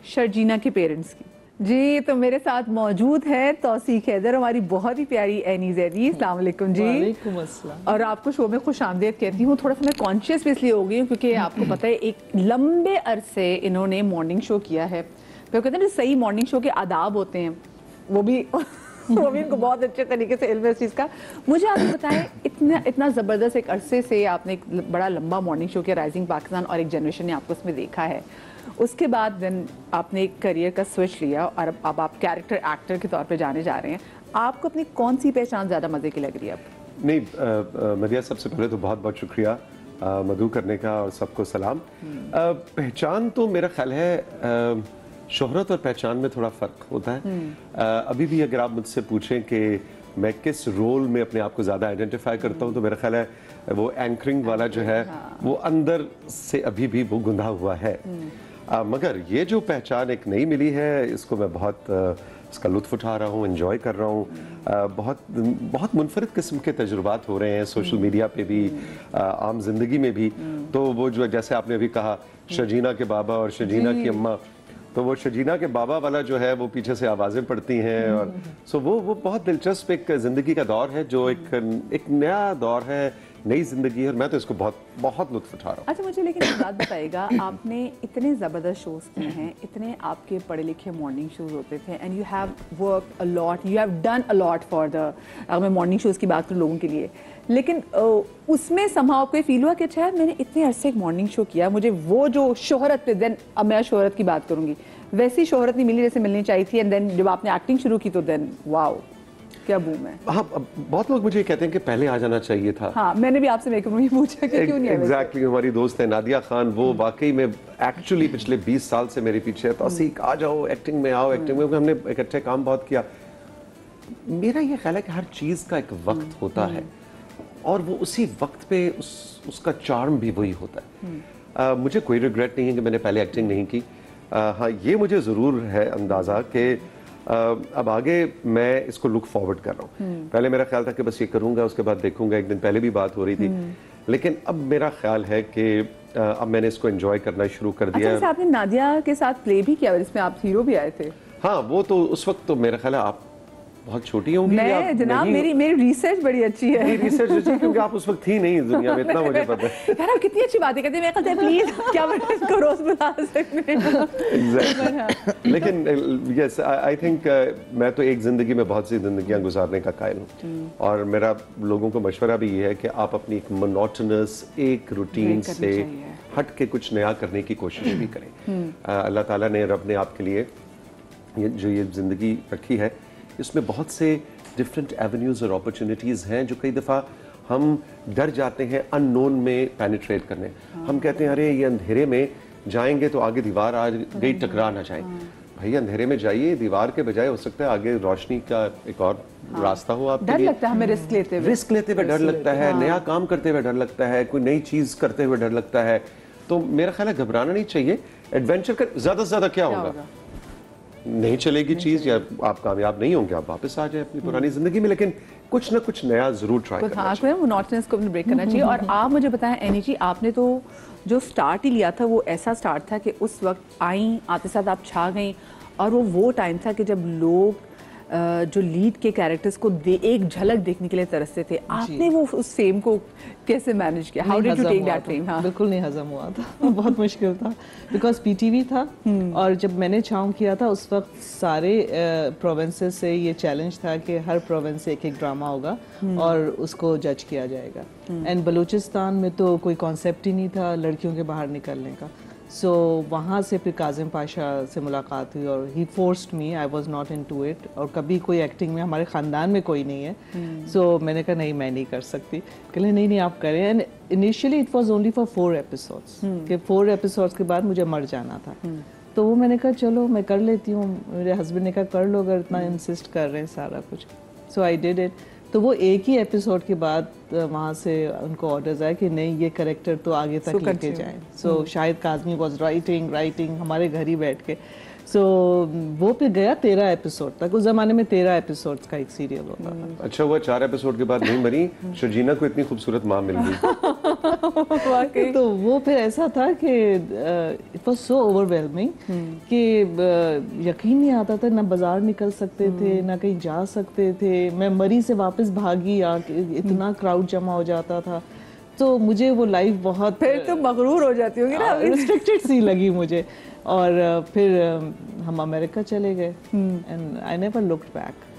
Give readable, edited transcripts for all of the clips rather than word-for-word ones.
شرجینا کے پیرنٹس کی. جی تو میرے ساتھ موجود ہے توثیق حیدر, ہماری بہت ہی پیاری اینی زیدی. السلام علیکم جی. وعلیکم السلام. اور آپ کو شو میں خوش آمدید کہتی ہوں. تھوڑا سا میں کانشیس بھی اس لیے ہو گئی ہوں کیونکہ آپ کو پتہ ہے ایک لمبے عرصے انہوں نے مارننگ شو کیا ہے. پھر کہتے ہیں صحیح مارننگ شو کے آداب ہوتے ہیں, وہ بھی ان کو بہت اچھے طریقے سے علم ہے اس چیز کا. مجھے آپ بتائیں اتنا زبردست ایک عرصے سے آپ نے ایک بڑا لمبا مارننگ شو کیا, رائزنگ پاکستان, اور ایک جنریشن نے آپ کو اس میں دیکھا ہے. اس کے بعد دن آپ نے ایک کریئر کا سوئچ لیا اور اب آپ کیریکٹر ایکٹر کے طور پہ جانے جا رہے ہیں. آپ کو اپنی کون سی پہچان زیادہ مزے کی لگ رہی ہے اب؟ نہیں مدیہ, سب سے پہلے تو بہت بہت شکریہ مدعو کرنے کا, اور سب کو سلام. پہچان تو میرا خیال ہے شہرت اور پہچان میں تھوڑا فرق ہوتا ہے. ابھی بھی اگر آپ مجھ سے پوچھیں کہ میں کس رول میں اپنے آپ کو زیادہ آئیڈینٹیفائی کرتا ہوں, تو میرا خیال ہے وہ اینکرنگ والا جو ہے وہ اندر سے ابھی بھی وہ گندھا ہوا ہے. مگر یہ جو پہچان ایک نئی ملی ہے, اس کو میں بہت اس کا لطف اٹھا رہا ہوں, انجوائے کر رہا ہوں. بہت منفرد قسم کے تجربات ہو رہے ہیں سوشل میڈیا پہ بھی, عام زندگی میں بھی. تو وہ جو جیسے آپ نے ابھی کہا شرجینا کے بابا اور شرجینا کی اماں, تو وہ شرجینا کے بابا والا جو ہے وہ پیچھے سے آوازیں پڑتی ہیں. اور سو وہ بہت دلچسپ ایک زندگی کا دور ہے, جو ایک نیا دور ہے, نئی زندگی ہے, اور میں تو اس کو بہت لطف اٹھا رہا ہوں. اچھا مجھے لیکن ایک بات بتائیے گا, آپ نے اتنے زبردست شوز کیے ہیں, اتنے آپ کے پڑھے لکھے مارننگ شوز ہوتے تھے, and you have work a lot, you have done a lot for the, اگر میں مارننگ شوز کی بات کروں لوگوں کے لیے, لیکن اس میں سمہاؤ آپ کو یہ فیل ہوا کہ اچھا میں نے اتنے عرصے ایک مارننگ شو کیا, مجھے وہ جو شہرت پہ, دین اب میں شہرت کی بات کروں گی, ویسی شہرت نہیں ملی جیسے ملنی چاہیے تھی, اینڈ دین جب آپ نے ایکٹنگ شروع کی تو دین واو کیا بوم ہے. ہاں, بہت لوگ مجھے کہتے ہیں کہ پہلے آ جانا چاہیے تھا. ہاں میں نے بھی آپ سے میک اپ میں پوچھا کہ کیوں نہیں آیا. ایگزیکٹلی, ہماری دوست ہے نادیہ خان, وہ واقعی میں ایکچولی پچھلے 20 سال سے میرے پیچھے ہے, توثیق آ جاؤ ایکٹنگ میں آؤ, ایکٹنگ میں. ہم نے اکٹھے کام بہت کیا. میرا یہ خیال ہے کہ ہر چیز کا ایک وقت ہوتا ہے, اور وہ اسی وقت پہ اس کا چارم بھی وہی ہوتا ہے. مجھے کوئی ریگریٹ نہیں ہے کہ میں نے پہلے ایکٹنگ نہیں کی. ہاں یہ مجھے ضرور ہے اندازہ کہ اب آگے میں اس کو لک فارورڈ کر رہا ہوں. پہلے میرا خیال تھا کہ بس یہ کروں گا, اس کے بعد دیکھوں گا. ایک دن پہلے بھی بات ہو رہی تھی, لیکن اب میرا خیال ہے کہ اب میں نے اس کو انجوائے کرنا شروع کر دیا. اچھا آپ نے نادیہ کے ساتھ پلے بھی کیا جس میں آپ ہیرو بھی آئے تھے؟ ہاں وہ تو اس وقت تو میرا خیال ہے آپ بہت چھوٹی ہوں گی. میں جناب میری ریسرچ بڑی اچھی ہے. میری ریسرچ اچھی ہے کیونکہ آپ اس وقت تھی نہیں دنیا میں, اتنا مجھے پتا ہے. یار آپ کتنی اچھی باتیں کرتے ہیں, میں کہتے ہیں پلیز کیا اس کو روز بتا سکتے ہیں. لیکن یس آئی تھنک میں تو ایک زندگی میں بہت سی زندگیاں گزارنے کا قائل ہوں, اور میرا لوگوں کو مشورہ بھی یہ ہے کہ آپ اپنی ایک مونوٹنس ایک روٹین سے ہٹ کے کچھ نیا کرنے کی کوشش بھی کریں. اللہ تعالیٰ نے, رب نے آپ کے لیے جو یہ زندگی رکھی ہے, اس میں بہت سے ڈفرینٹ ایونیوز اور اپرچونیٹیز ہیں جو کئی دفعہ ہم ڈر جاتے ہیں ان نون میں پینیٹریٹ کرنے. ہم کہتے ہیں ارے یہ اندھیرے میں جائیں گے تو آگے دیوار آ گئی, ٹکرا نہ جائیں. بھائی اندھیرے میں جائیے, دیوار کے بجائے ہو سکتا ہے آگے روشنی کا ایک اور راستہ ہو. آپ ڈر لگتا ہے ہمیں رسک لیتے ہوئے ڈر لگتا ہے, نیا کام کرتے ہوئے ڈر لگتا ہے, کوئی نئی چیز کرتے ہوئے ڈر لگتا ہے. تو میرا خیال ہے گھبرانا نہیں چاہیے, ایڈونچر کر. زیادہ سے زیادہ کیا ہوگا, نہیں چلے گی چیز یا آپ کامیاب نہیں ہوں گے, آپ واپس آ جائیں اپنی پرانی زندگی میں, لیکن کچھ نہ کچھ نیا ضرور ٹرائی کرنا چاہیے. مونوٹنس کو بریک کرنا چاہیے. اور آپ مجھے بتائیں اینی جی, آپ نے تو جو سٹارٹ ہی لیا تھا وہ ایسا سٹارٹ تھا کہ اس وقت آئیں, آتے ساتھ آپ چھا گئیں, اور وہ ٹائم تھا کہ جب لوگ جو لیڈ کے کیریکٹرز کو ایک جھلک دیکھنے کے لیے ترستے تھے. آپ نے وہ اس فیم کو کیسے مینیج کیا؟ How did you take that fame? بالکل نہیں ہضم ہوا تھا, بہت مشکل تھا, بیکاز پی ٹی وی تھا, اور جب میں نے چھاؤں کیا تھا اس وقت سارے پروونسز سے یہ چیلنج تھا کہ ہر پروونس سے ایک ڈرامہ ہوگا اور اس کو جج کیا جائے گا. اینڈ بلوچستان میں تو کوئی کانسیپٹ ہی نہیں تھا لڑکیوں کے باہر نکلنے کا. سو وہاں سے پھر کاظم پاشا سے ملاقات ہوئی, اور ہی forced me, I was not into it, اور کبھی کوئی ایکٹنگ میں ہمارے خاندان میں کوئی نہیں ہے. سو میں نے کہا نہیں میں نہیں کر سکتی. کہ نہیں آپ کریں. And initially it was only for 4 episodes, کہ 4 ایپیسوڈس کے بعد مجھے مر جانا تھا. تو وہ میں نے کہا چلو میں کر لیتی ہوں. میرے ہسبینڈ نے کہا کر لو اگر اتنا انسسٹ کر رہے ہیں سارا کچھ. سو آئی ڈیڈ اٹ. تو وہ ایک ہی ایپیسوڈ کے بعد وہاں سے ان کو آرڈرز آئے کہ نہیں یہ کریکٹر تو آگے تک لے کے جائیں. سو شاہد کاظمی واز رائٹنگ ہمارے گھر ہی بیٹھ کے. سو وہ پھر گیا 13 ایپیسوڈ تک. اس زمانے میں 13 ایپیسوڈ کا ایک سیریل ہوتا تھا. اچھا ہوا 4 ایپیسوڈ کے بعد نہیں مری, شرجینا کو اتنی خوبصورت ماں مل گئی. واقعی تو وہ پھر ایسا تھا کہ it was so over whelming کہ یقین نہیں آتا تھا، نہ بازار نکل سکتے تھے، نہ کہیں جا سکتے تھے. میں مری سے واپس بھاگی آ کے، اتنا کراؤڈ جمع ہو جاتا تھا. تو مجھے وہ لائف بہت پھر تو مغرور ہو جاتی ہوں گی نا. ریسٹرکٹڈ سی لگی مجھے. اور پھر ہم امریکہ چلے گئے and I never looked back.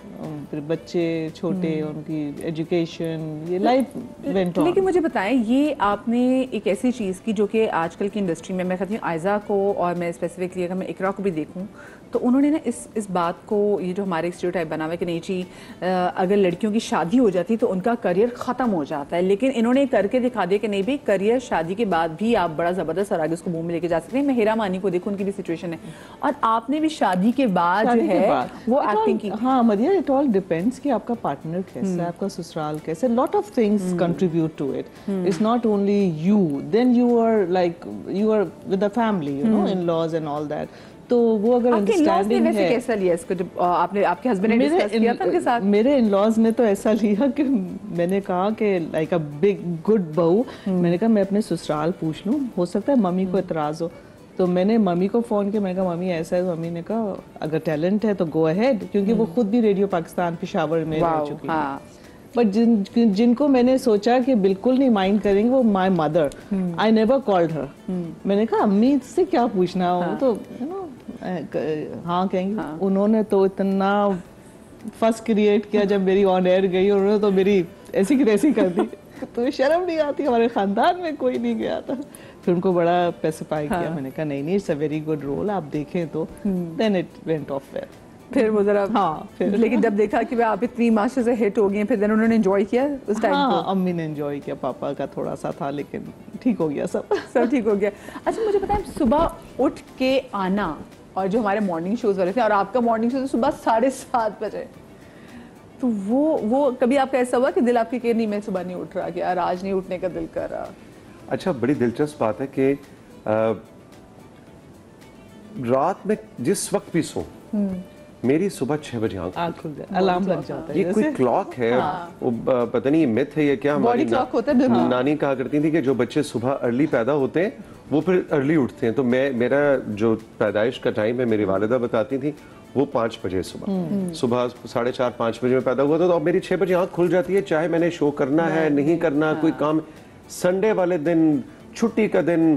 پھر بچے چھوٹے، ان کی ایجوکیشن، یہ لائف وینٹ آن. لیکن مجھے بتائیں، یہ آپ نے ایک ایسی چیز کی جو کہ آج کل کی انڈسٹری میں کہتی ہوں آئزہ کو، اور میں اسپیسیفکلی اگر میں اقرا کو بھی دیکھوں تو انہوں نے نا اس بات کو، یہ جو ہمارے اسٹیریوٹائپ بنا ہوا ہے کہ نہیں جی اگر لڑکیوں کی شادی ہو جاتی تو ان کا کریئر ختم ہو جاتا ہے، لیکن انہوں نے کر کے دکھا دیا کہ نہیں بھائی کریئر شادی کے بعد بھی آپ بڑا زبردست اور آگے اس کو بوم میں لے کے جا سکتے ہیں. میں ہیرا مانی کو دیکھوں، ان کی بھی سچویشن ہے، اور آپ نے بھی شادی کے بعد جو ہے وہ ایکٹنگ کی. ہاں مدیہ، اٹ آل ڈیپینڈس کہ آپ کا پارٹنر کیسا ہے، آپ کا سسرال کیسا ہے. Lot of things contribute to it. It's not only you, then you are like you are with the family, you know, in laws and all that. تو وہ اگر انڈرسٹینڈنگ ہے. کیسا لیا اس کو جب آپ نے، آپ کے ہسبینڈ نے ڈسکس کیا تھا ان کے ساتھ؟ میرے ان لاز نے تو ایسا لیا کہ میں نے کہا کہ لائک اے بگ گڈ بہو، میں نے کہا میں اپنے سسرال پوچھ لوں، ہو سکتا ہے ممی کو اعتراض ہو. تو میں نے ممی کو فون کیا، میں نے کہا ممی ایسا ہے. ممی نے کہا اگر ٹیلنٹ ہے تو گو اہیڈ، کیونکہ وہ خود بھی ریڈیو پاکستان پشاور میں رہ چکی ہیں. بٹ جن کو میں نے سوچا کہ بالکل نہیں مائنڈ کریں گے، وہ my mother. I never called her. میں نے کہا امی سے کیا پوچھنا ہو، تو ہاں کہیں گے. انہوں نے تو اتنا فس کریٹ کیا جب میری آن ایئر گئی، اور انہوں نے تو میری ایسی کی تیسی کر دی. تو شرم نہیں آتی، ہمارے خاندان میں کوئی نہیں گیا تھا. پھر ان کو بڑا پیسیفائی کیا. میں نے کہا نہیں نہیں، it's a very good role, آپ دیکھیں تو. Then it went off well. پھر وہ ذرا، ہاں، لیکن جب دیکھا کہ آپ اتنی ماسٹر سے ہٹ ہو گئی ہیں، پھر دن انہوں نے انجوائے کیا اس ٹائم کو؟ ہاں امی نے انجوائے کیا، پاپا کا تھوڑا سا تھا، لیکن ٹھیک ہو گیا سب ٹھیک ہو گیا. اچھا مجھے بتائیں، صبح اٹھ کے آنا، اور جو ہمارے مارننگ شوز والے تھے، اور آپ کا مارننگ شو صبح 7:30 بجے، تو وہ کبھی آپ کا ایسا ہوا کہ دل آپ کی کہ نہیں میں صبح نہیں اٹھ رہا، کہ یار آج نہیں اٹھنے کا دل کر رہا؟ اچھا، بڑی دلچسپ بات ہے کہ رات میں جس وقت بھی سو، میری صبح 6 بجے آنکھ کھل جائے، الارم لگ جاتا ہے. یہ کوئی کلاک ہے، پتہ نہیں یہ میتھ ہے یا کیا. ہماری نانی کہا کرتی تھی کہ جو بچے صبح ارلی پیدا ہوتے ہیں وہ پھر ارلی اٹھتے ہیں. تو میرا جو پیدائش کا ٹائم ہے، میری والدہ بتاتی تھی، وہ 5 بجے صبح 4:30 5 بجے میں پیدا ہوا تھا. تو اب میری 6 بجے آنکھ کھل جاتی ہے، چاہے میں نے شو کرنا ہے نہیں کرنا، کوئی کام. سنڈے والے دن، چھٹی کا دن،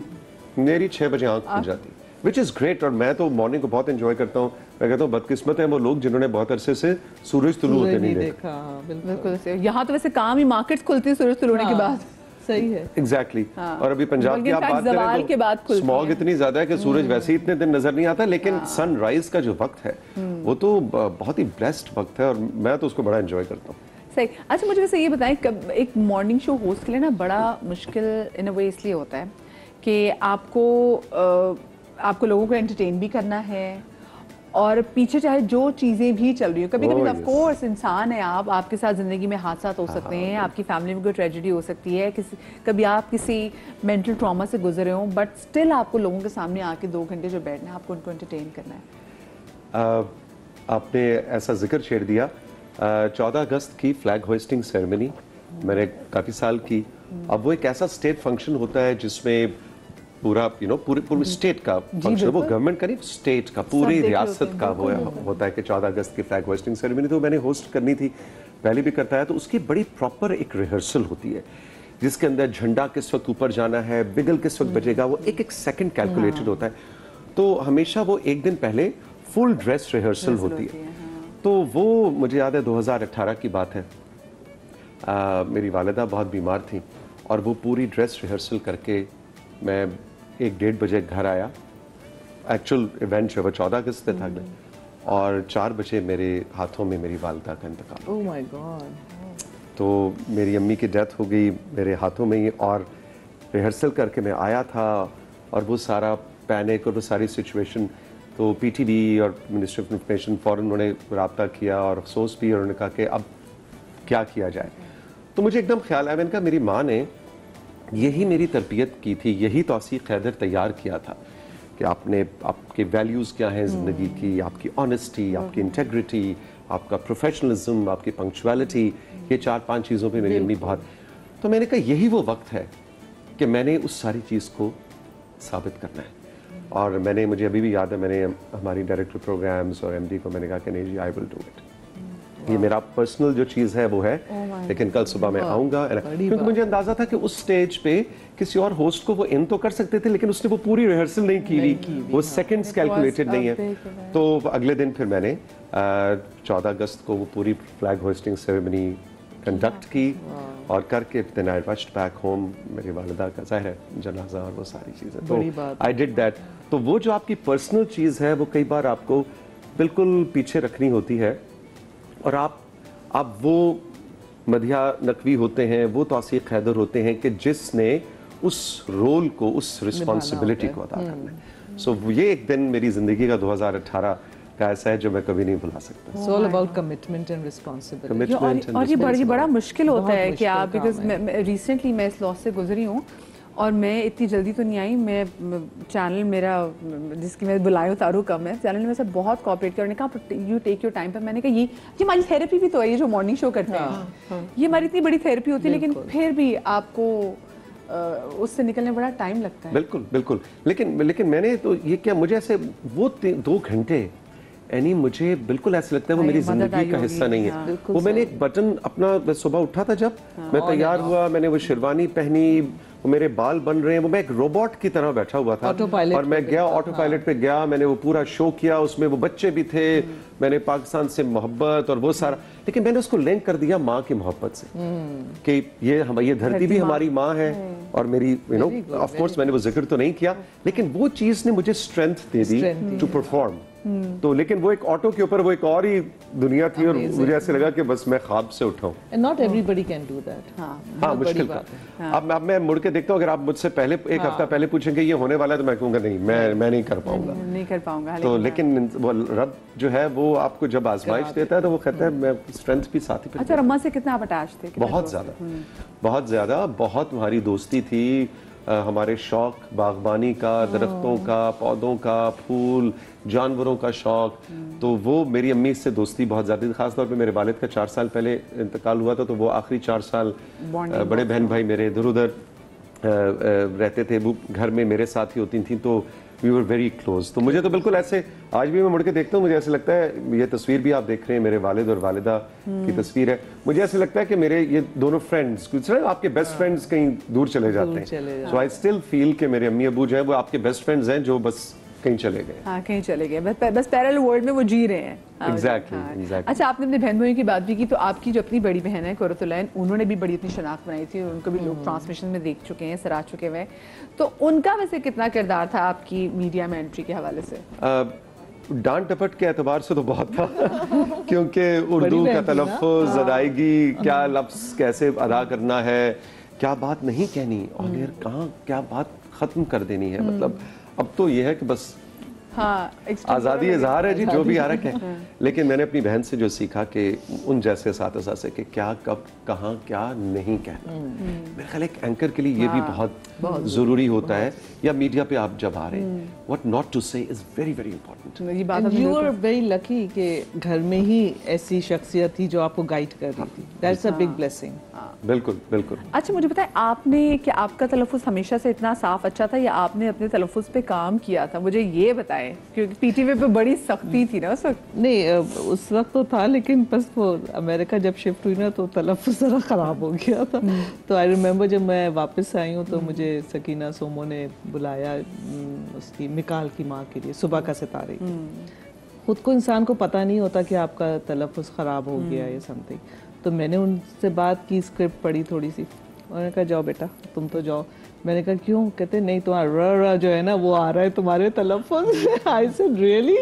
میری 6 بجے آنکھ کھل جاتی ہے، وچ از گریٹ. اور میں تو مارننگ کو بہت انجوائے کرتا ہوں. میں کہتا ہوں بدقسمت ہیں وہ لوگ جنہوں نے بہت عرصے سے سورج طلوع ہوتے نہیں دیکھا. بالکل. یہاں تو ویسے کام ہی مارکیٹس کھلتی ہے سورج طلوع ہونے کے بعد. صحیح ہے، ایگزیکٹلی. اور ابھی پنجاب کی آپ بات کریں تو اسموگ اتنی زیادہ ہے کہ سورج ویسے ہی اتنے دن نظر نہیں آتا، لیکن سن رائز کا جو وقت ہے وہ تو بہت ہی بیسٹ وقت ہے، اور میں تو اس کو بڑا انجوائے کرتا ہوں. صحیح. اچھا مجھے ویسے یہ بتائیں، ایک مارننگ شو ہوسٹ کے لیے نا بڑا مشکل ان اے وے اس لیے ہوتا ہے کہ آپ کو لوگوں کو انٹرٹین بھی کرنا ہے، اور پیچھے چاہے جو چیزیں بھی چل رہی ہوں، کبھی کبھی آف کورس انسان ہے آپ کے ساتھ زندگی میں حادثات ہو سکتے ہیں، آپ کی فیملی میں کوئی ٹریجڈی ہو سکتی ہے، کبھی آپ کسی مینٹل ٹراما سے گزرے ہوں، بٹ اسٹل آپ کو لوگوں کے سامنے آ کے 2 گھنٹے جو بیٹھنا ہے، آپ کو ان کو انٹرٹین کرنا ہے. آپ نے ایسا ذکر چھیڑ دیا. 14 اگست کی فلیگ ہوسٹنگ سیرمنی میں نے کافی سال کی. اب وہ ایک ایسا اسٹیٹ فنکشن ہوتا ہے جس میں پورا پورے اسٹیٹ کا فنکشن، وہ گورنمنٹ کا نہیں، اسٹیٹ کا، پوری ریاست کا ہوتا ہے کہ 14 اگست کی فلیگ ہوسٹنگ سیرمنی. تو میں نے ہوسٹ کرنی تھی، پہلے بھی کرتا ہے. تو اس کی بڑی پراپر ایک ریہرسل ہوتی ہے جس کے اندر جھنڈا کس وقت اوپر جانا ہے، بگل کس وقت بجے گا، وہ ایک سیکنڈ کیلکولیٹڈ ہوتا ہے. تو ہمیشہ وہ ایک دن پہلے فل ڈریس ریہرسل ہوتی ہے. تو وہ مجھے یاد ہے 2018 کی بات ہے. میری والدہ بہت بیمار تھیں، اور وہ پوری ڈریس ریہرسل کر کے میں 1-1:30 بجے گھر آیا. ایکچوئل ایونٹ جو ہے 14 اگست پہ تھا، اور 4 بجے میرے ہاتھوں میں میری والدہ کا انتقال. اوہ مائی گاڈ. تو میری امی کی ڈیتھ ہو گئی میرے ہاتھوں میں ہی. اور ریہرسل کر کے میں آیا تھا، اور وہ سارا پینک اور وہ ساری سچویشن. تو پی ٹی وی اور منسٹری آف انفارمیشن فوراً انہوں نے رابطہ کیا اور افسوس بھی، اور انہوں نے کہا کہ اب کیا کیا جائے. تو مجھے ایک دم خیال آیا، میں نے کہا میری ماں نے یہی میری تربیت کی تھی، یہی توثیق حیدر تیار کیا تھا کہ آپ کے ویلیوز کیا ہیں زندگی کی، آپ کی آنیسٹی، آپ کی انٹیگریٹی، آپ کا پروفیشنلزم، آپ کی پنکچویلٹی، یہ 4-5 چیزوں پہ میری امی بہت. تو میں نے کہا یہی وہ وقت ہے کہ میں نے اس ساری چیز کو ثابت کرنا ہے. اور میں نے, مجھے ابھی بھی یاد ہے, میں نے ہماری ڈائریکٹر پروگرامز اور MD کو میں نے کہا کہ نہیں جی, آئی ول ڈو اٹ. یہ میرا پرسنل جو چیز ہے وہ ہے, لیکن کل صبح میں آؤں گا. کیونکہ مجھے اندازہ تھا کہ اس سٹیج پہ کسی اور ہوسٹ کو وہ ان تو کر سکتے تھے, لیکن اس نے وہ پوری ریہرسل نہیں کی ہوئی, وہ سیکنڈز کیلکولیٹڈ نہیں ہے. تو اگلے دن پھر میں نے 14 اگست کو وہ پوری فلیگ ہوسٹنگ سیریمنی کنڈکٹ کی اور کر کے then I rushed back home. میری والدہ کا ظاہر ہے جنازہ اور وہ ساری چیزیں, تو I did that. تو وہ جو آپ کی پرسنل چیز ہے وہ کئی بار آپ کو بالکل پیچھے رکھنی ہوتی ہے, اور آپ وہ مدھیہ نقوی ہوتے ہیں, وہ توثیق حیدر ہوتے ہیں کہ جس نے اس رول کو, اس رسپانسبلٹی کو ادا کرنا ہے. سو یہ ایک دن میری زندگی کا 2018 کا ایسا ہے جو میں کبھی نہیں بھلا سکتا. It's all about commitment and responsibility. اور یہ بڑا مشکل ہوتا ہے کہ آپ, بیکاز ریسنٹلی میں اس لاس سے گزری ہوں, اور میں اتنی جلدی تو نہیں آئی. میں چینل میرا جس کی میں بلائی ہوں تارو کم ہے, چینل نے میرے ساتھ بہت کوآپریٹ کیا, اور نے کہا یو ٹیک یور ٹائم. پر میں نے کہا یہ ہماری تھیراپی بھی تو ہے, یہ جو مارننگ شو کرتے ہیں یہ ہماری اتنی بڑی تھیراپی ہوتی ہے, لیکن پھر بھی آپ کو اس سے نکلنے بڑا ٹائم لگتا ہے. بالکل بالکل. لیکن میں نے تو یہ کیا, مجھے ایسے وہ 2 گھنٹے یعنی مجھے بالکل ایسا لگتا ہے وہ میری زندگی کا حصہ نہیں ہے. وہ میں نے ایک بٹن اپنا, صبح اٹھا تھا جب میں تیار ہوا, میں نے وہ شیروانی پہنی, وہ میرے بال بن رہے ہیں, وہ میں ایک روبوٹ کی طرح بیٹھا ہوا تھا, اور میں گیا آٹو پائلٹ پہ گیا, میں نے وہ پورا شو کیا. اس میں وہ بچے بھی تھے, میں نے پاکستان سے محبت اور وہ سارا, لیکن میں نے اس کو لنک کر دیا ماں کی محبت سے کہ یہ دھرتی بھی ہماری ماں ہے. اور میری آف کورس میں نے وہ ذکر تو نہیں کیا, لیکن وہ چیز نے مجھے اسٹرینتھ دے دی ٹو پرفارم. تو لیکن وہ ایک آٹو کے اوپر وہ ایک اور ہی دنیا تھی, اور مجھے ایسے لگا کہ بس میں خواب سے اٹھا ہوں. And not everybody can do that. ہاں مشکل تھا. اب میں مڑ کے دیکھتا ہوں, اگر آپ مجھ سے پہلے ایک ہفتہ پہلے پوچھیں گے یہ ہونے والا ہے, تو میں کہوں گا نہیں, میں نہیں کر پاؤں گا. تو لیکن وہ رب جو ہے وہ آپ کو جب آزمائش دیتا ہے تو وہ کہتا ہے میں اسٹرینتھ بھی ساتھ ہی. اچھا, رما سے کتنا آپ اٹیچ تھے؟ بہت زیادہ, بہت ہماری دوستی تھی. ہمارے شوق باغبانی کا, درختوں کا, پودوں کا, پھول, جانوروں کا شوق, تو وہ میری امی سے دوستی بہت زیادہ تھی. خاص طور پہ میرے والد کا 4 سال پہلے انتقال ہوا تھا, تو وہ آخری 4 سال بڑے بہن بھائی میرے ادھر ادھر رہتے تھے, وہ گھر میں میرے ساتھ ہی ہوتی تھیں, تو وی ور ویری کلوز. تو مجھے تو بالکل ایسے آج بھی میں مڑ کے دیکھتا ہوں, مجھے ایسے لگتا ہے, یہ تصویر بھی آپ دیکھ رہے ہیں میرے والد اور والدہ کی تصویر ہے, مجھے ایسے لگتا ہے کہ میرے یہ دونوں فرینڈز, آپ کے بیسٹ فرینڈز کہیں دور چلے جاتے ہیں. سو آئی اسٹل فیل کہ میرے امی ابو جو ہیں وہ آپ کے بیسٹ فرینڈز ہیں جو بس کہیں چلے گئے. ہاں کہیں چلے گئے, بس پیرل ورلڈ میں وہ جی رہے ہیں. ایگزیکٹلی. اچھا, آپ نے اپنے بہن بھائیوں کی بات بھی کی, تو آپ کی جو اپنی بڑی بہن ہے قرۃ العین, انہوں نے بھی بڑی اپنی شناخت بنائی تھی, ان کو بھی لوگ ٹرانسمیشن میں دیکھ چکے ہیں, سراہ چکے ہوئے ہیں. تو ان کا ویسے کتنا کردار تھا آپ کی میڈیا میں انٹری کے حوالے سے؟ ڈانٹ ٹپٹ کے اعتبار سے تو بہت تھا, کیونکہ اردو کا تلفظ, ادائیگی, کیا لفظ کیسے ادا کرنا ہے, کیا بات نہیں کہنی, آن ایئر کہاں کیا بات ختم کر دینی ہے. مطلب اب تو یہ ہے کہ بس آزادی اظہار ہے جی, جو بھی آ رہا ہے. لیکن میں نے اپنی بہن سے جو سیکھا کہ ان جیسے اساتذہ سے کہ کیا, کب, کہاں, کیا نہیں کہنا, میرے خیال ایک اینکر کے لیے یہ بھی بہت ضروری ہوتا ہے, یا میڈیا پہ آپ جب آ رہے ہیں, what not to say is very very important. And you are very lucky کہ گھر میں ہی ایسی شخصیت تھی جو آپ کو گائیڈ کر رہی تھی. That's a big blessing. بالکل بالکل. اچھا, مجھے بتائیں, آپ نے کہ آپ کا تلفظ ہمیشہ سے اتنا صاف اچھا تھا, یا آپ نے اپنے تلفظ پہ کام کیا تھا؟ مجھے یہ بتائیں, کیونکہ پی ٹی وی پہ بڑی سختی تھی نا اس وقت. نہیں, اس وقت تو تھا, لیکن بس وہ امریکہ جب شفٹ ہوئی نا تو تلفظ ذرا خراب ہو گیا تھا. تو آئی ریمبر جب میں واپس آئی ہوں تو مجھے سکینہ سومو نے بلایا اس کی مکال کی ماں کے لیے, صبح کا ستارے. خود کو انسان کو پتہ نہیں ہوتا کہ آپ کا تلفظ خراب ہو گیا یا سم تھنگ. تو میں نے ان سے بات کی, اسکرپٹ پڑھی تھوڑی سی, انہوں نے کہا جاؤ بیٹا تم تو جاؤ. میں نے کہا کیوں؟ کہتے نہیں تمہارا ر جو ہے نا وہ آ رہا ہے تمہارے تلفظ میں. I said really.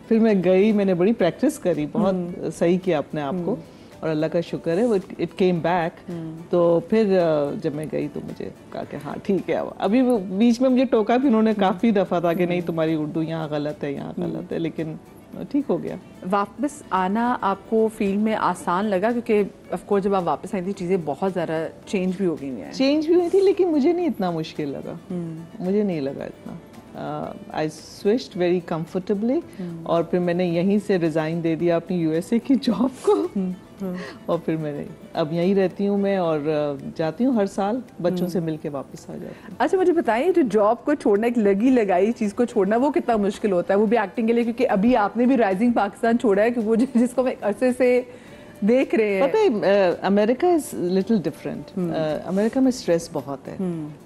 پھر میں گئی, میں نے بڑی پریکٹس کری, بہت صحیح کیا اپنے آپ کو, اور اللہ کا شکر ہے وہ اٹ کیم بیک. تو پھر جب میں گئی تو مجھے کہا کہ ہاں ٹھیک ہے. ابھی بیچ میں مجھے ٹوکا بھی انہوں نے کافی دفعہ تھا کہ نہیں تمہاری اردو یہاں غلط ہے, یہاں غلط ہے, لیکن ٹھیک ہو گیا. واپس آنا آپ کو فیلڈ میں آسان لگا؟ کیونکہ آف کورس جب آپ واپس آئی تھی چیزیں بہت زیادہ چینج بھی ہو گئی ہیں. چینج بھی ہوئی تھی, لیکن مجھے نہیں اتنا مشکل لگا, مجھے نہیں لگا اتنا. آئی سوئچڈ ویری کمفرٹیبلی, اور پھر میں نے یہیں سے ریزائن دے دیا اپنی USA کی جاب کو, اور پھر میں اب یہیں رہتی ہوں میں اور جاتی ہوں ہر سال بچوں سے مل کے واپس آ جاتی ہوں. اچھا مجھے بتائیں جو جاب کو چھوڑنا ایک لگی لگائی چیز کو چھوڑنا وہ کتنا مشکل ہوتا ہے وہ بھی ایکٹنگ کے لیے کیونکہ ابھی آپ نے بھی رائزنگ پاکستان چھوڑا ہے کیونکہ وہ جس کو میں عرصے سے دیکھ رہے ہیں. پتہ ہے امریکہ از لٹل ڈفرینٹ. امریکہ میں اسٹریس بہت ہے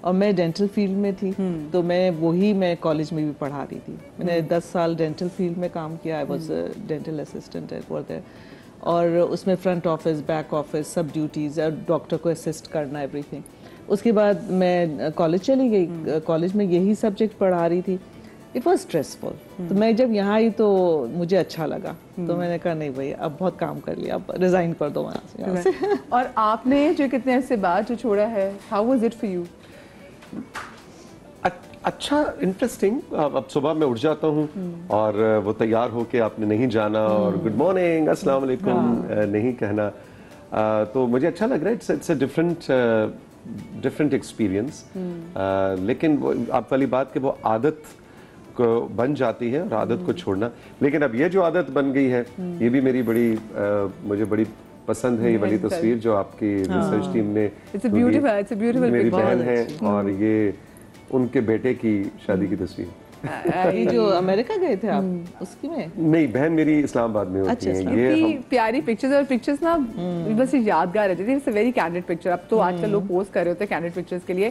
اور میں ڈینٹل فیلڈ میں تھی تو میں کالج میں بھی پڑھا رہی تھی. میں نے 10 سال ڈینٹل فیلڈ میں کام کیا. آئی واز ڈینٹل اسسٹنٹ اور اس میں فرنٹ آفس بیک آفس سب ڈیوٹیز اور ڈاکٹر کو اسسٹ کرنا ایوری تھنگ. اس کے بعد میں کالج چلی گئی. کالج میں یہی سبجیکٹ پڑھا رہی تھی. It was stressful. تو میں جب یہاں آئی تو مجھے اچھا لگا تو میں نے کہا نہیں بھائی اب بہت کام کر لیا اب ریزائن کر دو وہاں سے. اور آپ نے جو کتنے عرصے بعد جو چھوڑا ہے how was it for you? اچھا انٹرسٹنگ. اب صبح میں اٹھ جاتا ہوں اور وہ تیار ہو کے آپ نے نہیں جانا اور گڈ مارننگ السلام علیکم نہیں کہنا تو مجھے اچھا لگ رہا ہے. It's a different experience. لیکن آپ والی بات کہ وہ عادت کو بن جاتی ہے اور عادت کو چھوڑنا. لیکن اب یہ جو عادت بن گئی ہے یہ بھی میری مجھے بڑی پسند ہے. یہ والی تصویر جو آپ کی ریسرچ ٹیم نے میری بہن ہے اور یہ ان کے بیٹے کی شادی کی تصویر. یہ جو امریکہ گئے تھے آپ اس کی میں نہیں بہن میری اسلام آباد میں ہوتی ہیں. یہ پیاری پکچرز اور پکچرز نا بس یادگار رہتی تھی. It's a very candid picture. اب تو آج کل لوگ پوسٹ کر رہے ہوتے ہیں کینڈیڈ پکچرز کے لیے.